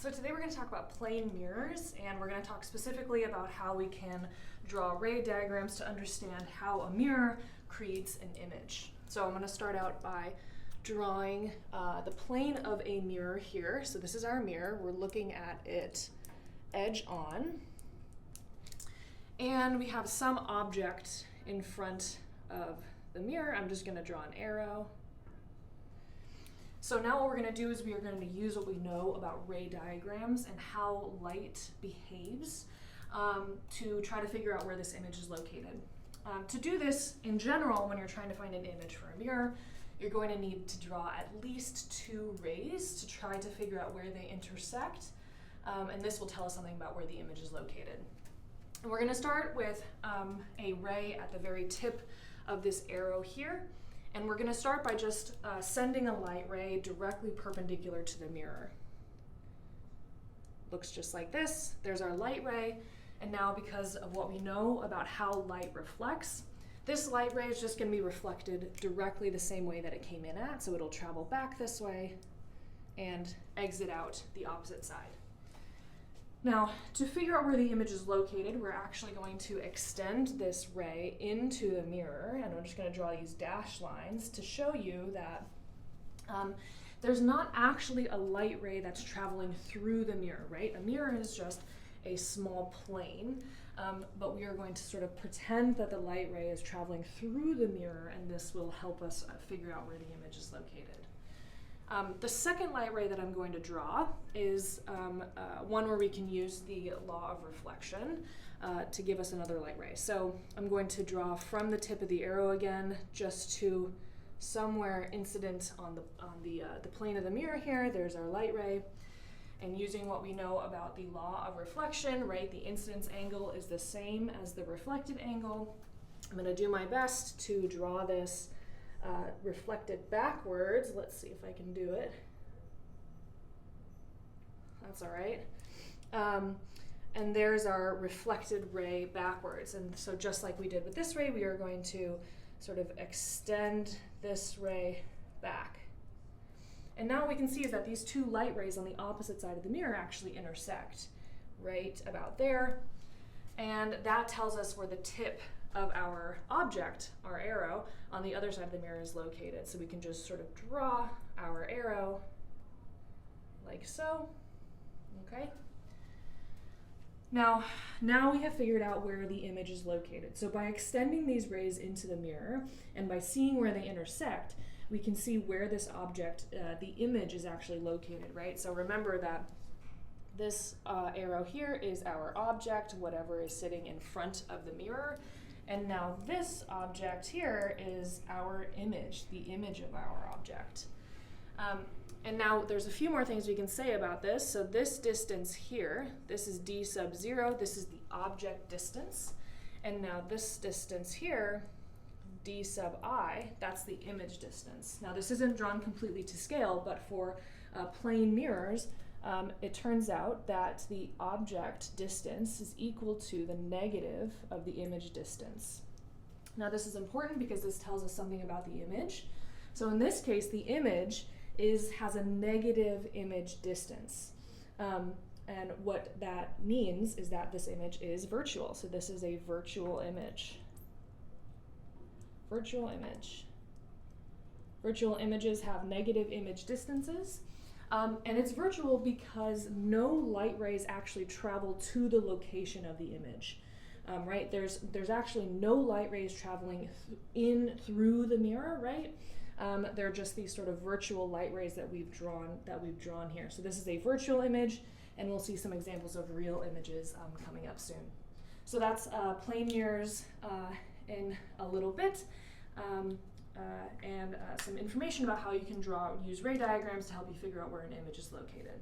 So today we're going to talk about plane mirrors, and we're going to talk specifically about how we can draw ray diagrams to understand how a mirror creates an image. So I'm going to start out by drawing the plane of a mirror here. So this is our mirror. We're looking at it edge on. And we have some object in front of the mirror. I'm just going to draw an arrow. So now what we're going to do is we are going to use what we know about ray diagrams and how light behaves to try to figure out where this image is located. To do this, in general, when you're trying to find an image for a mirror, you're going to need to draw at least two rays to try to figure out where they intersect, and this will tell us something about where the image is located. And we're going to start with a ray at the very tip of this arrow here. And we're going to start by just sending a light ray directly perpendicular to the mirror. Looks just like this. There's our light ray. And now because of what we know about how light reflects, this light ray is just going to be reflected directly the same way that it came in at. So it'll travel back this way and exit out the opposite side. Now, to figure out where the image is located, we're actually going to extend this ray into the mirror, and I'm just going to draw these dashed lines to show you that there's not actually a light ray that's traveling through the mirror, right? A mirror is just a small plane, but we are going to sort of pretend that the light ray is traveling through the mirror, and this will help us figure out where the image is located. The second light ray that I'm going to draw is one where we can use the law of reflection to give us another light ray. So I'm going to draw from the tip of the arrow again, just to somewhere incident on the plane of the mirror here. There's our light ray. And using what we know about the law of reflection, right, the incidence angle is the same as the reflected angle. I'm going to do my best to draw this reflected backwards. Let's see if I can do it. That's all right. And there's our reflected ray backwards. And so just like we did with this ray, we are going to sort of extend this ray back. And now what we can see is that these two light rays on the opposite side of the mirror actually intersect right about there. And that tells us where the tip of our object, our arrow, on the other side of the mirror is located. So we can just sort of draw our arrow like so, okay? Now we have figured out where the image is located. So by extending these rays into the mirror and by seeing where they intersect, we can see where this object, the image, is actually located, right? So remember that this arrow here is our object, whatever is sitting in front of the mirror. And now this object here is our image, the image of our object. And now there's a few more things we can say about this. So this distance here, this is d sub 0, this is the object distance. And now this distance here, d sub I, that's the image distance. Now this isn't drawn completely to scale, but for plane mirrors, it turns out that the object distance is equal to the negative of the image distance. Now this is important because this tells us something about the image. So in this case, the image has a negative image distance. And what that means is that this image is virtual. So this is a virtual image. Virtual image. Virtual images have negative image distances. And it's virtual because no light rays actually travel to the location of the image, right? There's actually no light rays traveling through the mirror, right? They're just these sort of virtual light rays that we've drawn here. So this is a virtual image, and we'll see some examples of real images coming up soon. So that's plane mirrors in a little bit. And some information about how you can use ray diagrams to help you figure out where an image is located.